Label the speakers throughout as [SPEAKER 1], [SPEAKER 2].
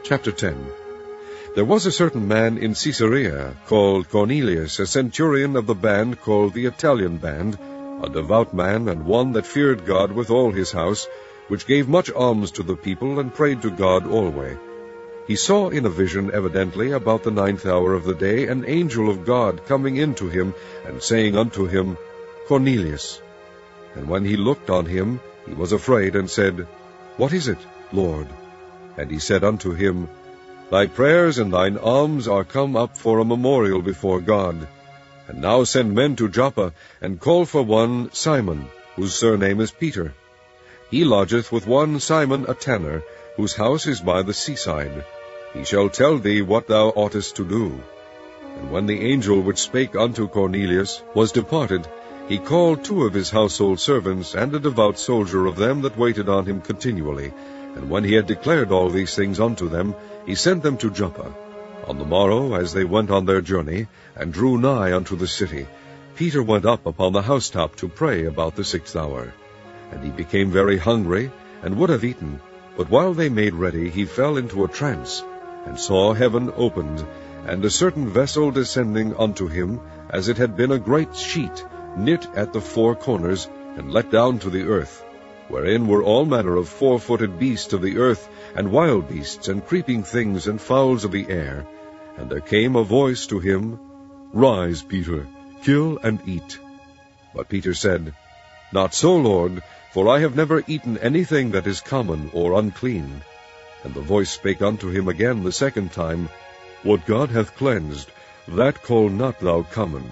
[SPEAKER 1] Chapter 10. There was a certain man in Caesarea, called Cornelius, a centurion of the band called the Italian band, a devout man, and one that feared God with all his house, which gave much alms to the people, and prayed to God alway. He saw in a vision evidently about the 9th hour of the day an angel of God coming in to him, and saying unto him, Cornelius. And when he looked on him, he was afraid, and said, What is it, Lord? And he said unto him, Thy prayers and thine alms are come up for a memorial before God. And now send men to Joppa, and call for one Simon, whose surname is Peter. He lodgeth with one Simon a tanner, whose house is by the seaside. He shall tell thee what thou oughtest to do. And when the angel which spake unto Cornelius was departed, he called 2 of his household servants, and a devout soldier of them that waited on him continually. And when he had declared all these things unto them, he sent them to Joppa. On the morrow, as they went on their journey, and drew nigh unto the city, Peter went up upon the housetop to pray about the 6th hour. And he became very hungry, and would have eaten. But while they made ready, he fell into a trance, and saw heaven opened, and a certain vessel descending unto him, as it had been a great sheet, knit at the 4 corners, and let down to the earth, wherein were all manner of 4-footed beasts of the earth, and wild beasts, and creeping things, and fowls of the air. And there came a voice to him, Rise, Peter, kill and eat. But Peter said, Not so, Lord, for I have never eaten anything that is common or unclean. And the voice spake unto him again the 2nd time, What God hath cleansed, that call not thou common.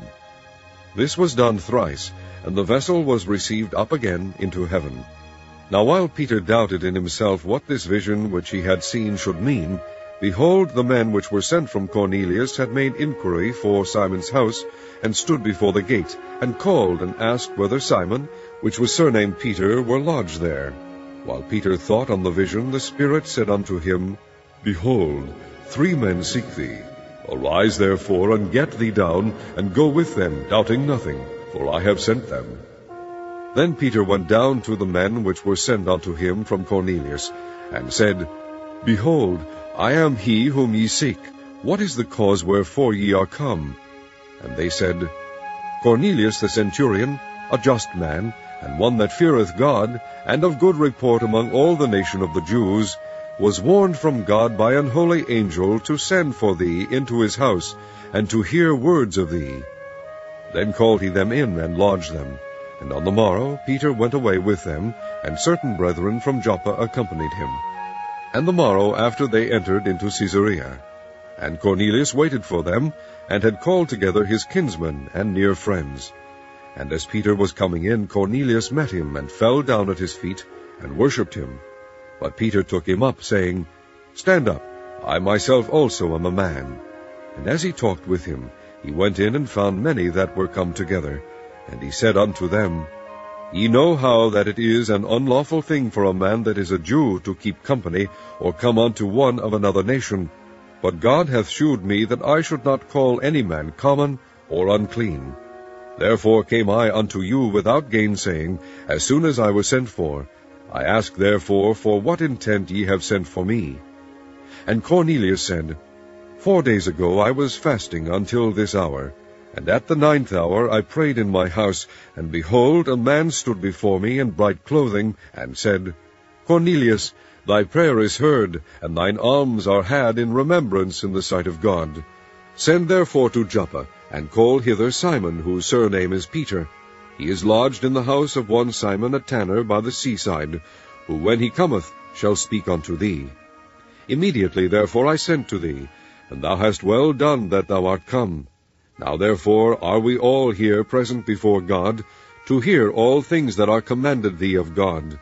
[SPEAKER 1] This was done thrice, and the vessel was received up again into heaven. Now while Peter doubted in himself what this vision which he had seen should mean, behold, the men which were sent from Cornelius had made inquiry for Simon's house, and stood before the gate, and called and asked whether Simon, which was surnamed Peter, were lodged there. While Peter thought on the vision, the Spirit said unto him, Behold, 3 men seek thee. Arise therefore, and get thee down, and go with them, doubting nothing, for I have sent them. Then Peter went down to the men which were sent unto him from Cornelius, and said, Behold, I am he whom ye seek. What is the cause wherefore ye are come? And they said, Cornelius the centurion, a just man, and one that feareth God, and of good report among all the nation of the Jews, was warned from God by an holy angel to send for thee into his house, and to hear words of thee. Then called he them in, and lodged them. And on the morrow Peter went away with them, and certain brethren from Joppa accompanied him. And the morrow after they entered into Caesarea. And Cornelius waited for them, and had called together his kinsmen and near friends. And as Peter was coming in, Cornelius met him, and fell down at his feet, and worshipped him. But Peter took him up, saying, Stand up, I myself also am a man. And as he talked with him, he went in and found many that were come together. And he said unto them, Ye know how that it is an unlawful thing for a man that is a Jew to keep company, or come unto one of another nation. But God hath shewed me that I should not call any man common or unclean. Therefore came I unto you without gainsaying, as soon as I was sent for. I ask therefore for what intent ye have sent for me. And Cornelius said, 4 days ago I was fasting until this hour, and at the 9th hour I prayed in my house, and behold, a man stood before me in bright clothing, and said, Cornelius, thy prayer is heard, and thine alms are had in remembrance in the sight of God. Send therefore to Joppa, and call hither Simon, whose surname is Peter. He is lodged in the house of one Simon a tanner by the seaside, who when he cometh shall speak unto thee. Immediately therefore I sent to thee, and thou hast well done that thou art come. Now therefore are we all here present before God, to hear all things that are commanded thee of God.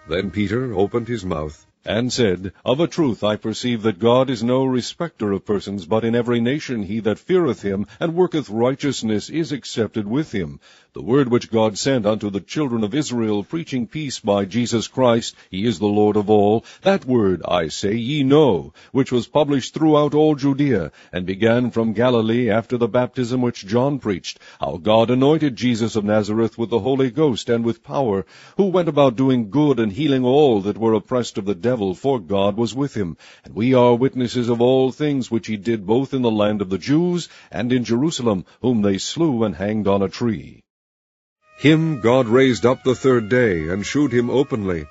[SPEAKER 1] Then Peter opened his mouth, and said, Of a truth I perceive that God is no respecter of persons, but in every nation he that feareth him, and worketh righteousness, is accepted with him. The word which God sent unto the children of Israel, preaching peace by Jesus Christ, he is the Lord of all, that word, I say, ye know, which was published throughout all Judea, and began from Galilee after the baptism which John preached, how God anointed Jesus of Nazareth with the Holy Ghost and with power, who went about doing good and healing all that were oppressed of the devil, devil, for God was with him. And we are witnesses of all things which he did both in the land of the Jews and in Jerusalem, whom they slew and hanged on a tree. Him God raised up the third day, and shewed him openly,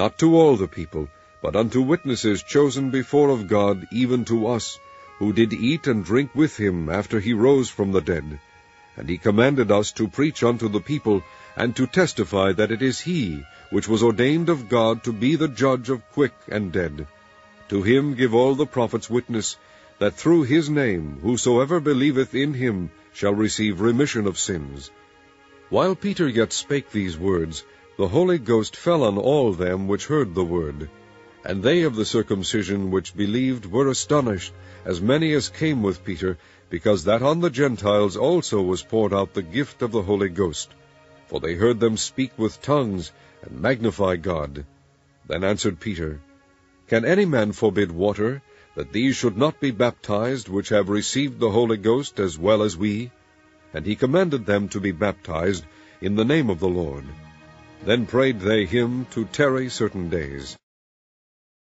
[SPEAKER 1] not to all the people, but unto witnesses chosen before of God, even to us, who did eat and drink with him after he rose from the dead. And he commanded us to preach unto the people, and to testify that it is he which was ordained of God to be the judge of quick and dead. To him give all the prophets witness, that through his name whosoever believeth in him shall receive remission of sins. While Peter yet spake these words, the Holy Ghost fell on all them which heard the word. And they of the circumcision which believed were astonished, as many as came with Peter, because that on the Gentiles also was poured out the gift of the Holy Ghost. For they heard them speak with tongues, and magnify God. Then answered Peter, Can any man forbid water, that these should not be baptized, which have received the Holy Ghost as well as we? And he commanded them to be baptized in the name of the Lord. Then prayed they him to tarry certain days.